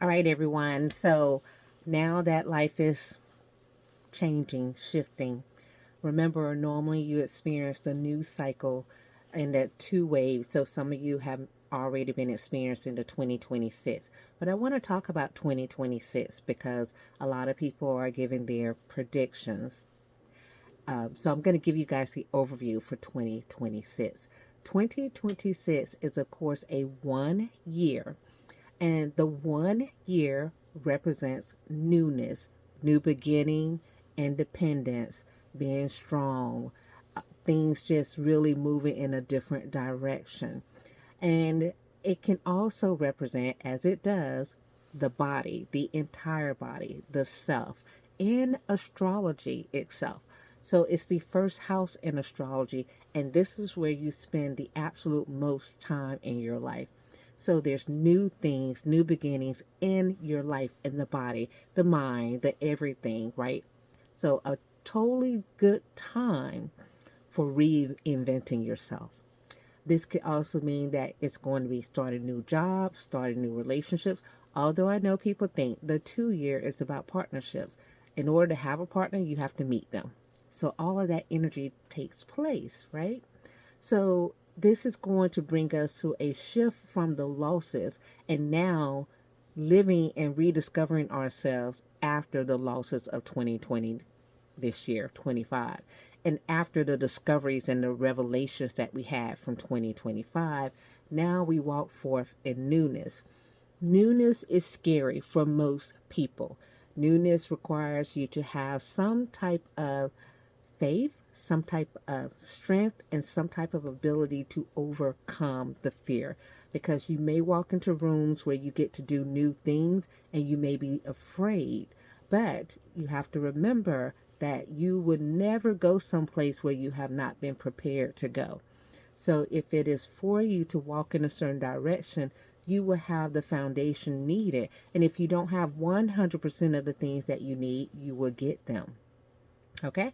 All right, everyone. So now that life is changing, shifting, remember normally you experienced a news cycle in that two waves. So some of you have already been experiencing the 2026. But I want to talk about 2026 because a lot of people are giving their predictions. So I'm going to give you guys the overview for 2026. 2026 is, of course, a 1 year. And the 1 year represents newness, new beginning, independence, being strong, things just really moving in a different direction. And it can also represent, as it does, the body, the entire body, the self, in astrology itself. So it's the first house in astrology, and this is where you spend the absolute most time in your life. So there's new things, new beginnings in your life, in the body, the mind, the everything, right? So a totally good time for reinventing yourself. This could also mean that it's going to be starting new jobs, starting new relationships. Although I know people think the 2 year is about partnerships. In order to have a partner, you have to meet them. So all of that energy takes place, right? So this is going to bring us to a shift from the losses and now living and rediscovering ourselves after the losses of 2020, this year, 25. And after the discoveries and the revelations that we had from 2025, now we walk forth in newness. Newness is scary for most people. Newness requires you to have some type of faith, some type of strength, and some type of ability to overcome the fear. Because you may walk into rooms where you get to do new things and you may be afraid. But you have to remember that you would never go someplace where you have not been prepared to go. So if it is for you to walk in a certain direction, you will have the foundation needed. And if you don't have 100% of the things that you need, you will get them. Okay?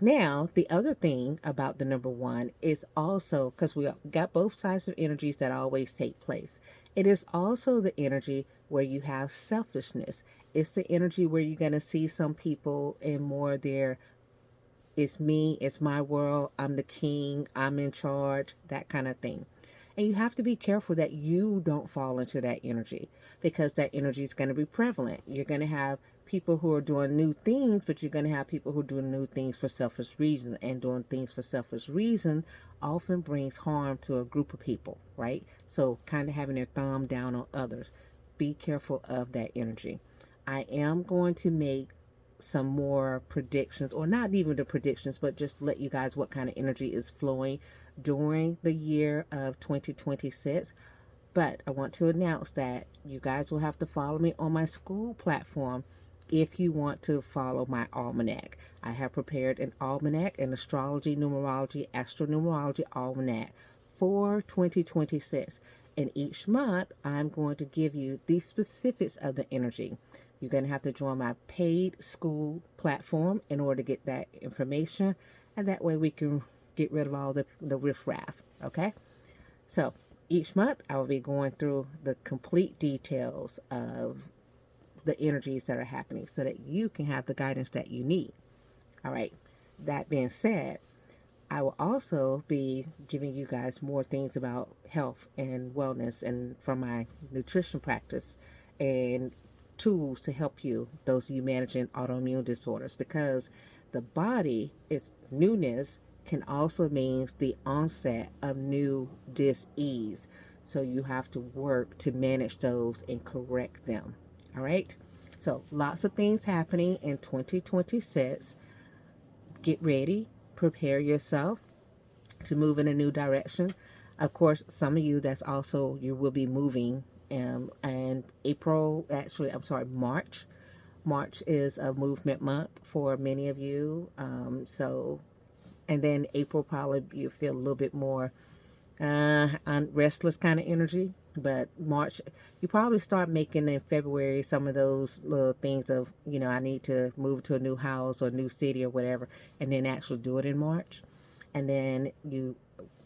Now, the other thing about the number one is also because we got both sides of energies that always take place. It is also the energy where you have selfishness. It's the energy where you're going to see some people in more their it's me, it's my world, I'm the king, I'm in charge, that kind of thing. And you have to be careful that you don't fall into that energy because that energy is going to be prevalent. You're going to have people who are doing new things, but you're going to have people who are doing new things for selfish reasons. And doing things for selfish reason often brings harm to a group of people, right? So, kind of having their thumb down on others. Be careful of that energy. I am going to make some more predictions, or not even the predictions, but just to let you guys what kind of energy is flowing during the year of 2026. But I want to announce that you guys will have to follow me on my school platform if you want to follow my almanac. I have prepared an almanac, an astrology, numerology, astronumerology almanac for 2026. And each month, I'm going to give you the specifics of the energy. You're going to have to join my paid school platform in order to get that information. And that way we can get rid of all the riffraff. Okay? So each month I will be going through the complete details of the energies that are happening so that you can have the guidance that you need. All right. That being said, I will also be giving you guys more things about health and wellness and from my nutrition practice and tools to help you, those of you managing autoimmune disorders, because the body is newness can also mean the onset of new dis-ease. So you have to work to manage those and correct them. All right. So lots of things happening in 2026. Get ready, prepare yourself to move in a new direction. Of course, some of you that's also you will be moving and April, actually, I'm sorry, March. March is a movement month for many of you. And then April probably you feel a little bit more restless kind of energy. But March, you probably start making in February some of those little things of, I need to move to a new house or new city or whatever, and then actually do it in March. And then you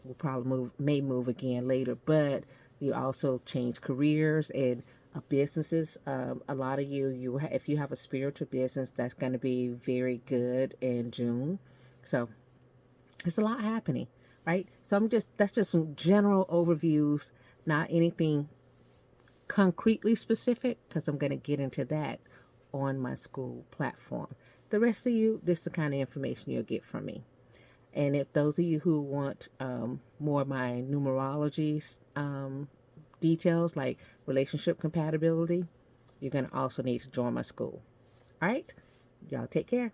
will probably may move again later, but you also change careers and Businesses. A lot of if you have a spiritual business, that's going to be very good in June. So it's a lot happening, right? So that's just some general overviews, not anything concretely specific, because I'm going to get into that on my school platform. The rest of you, this is the kind of information you'll get from me. And if those of you who want more of my numerology details, like relationship compatibility, you're going to also need to join my school. All right? Y'all take care.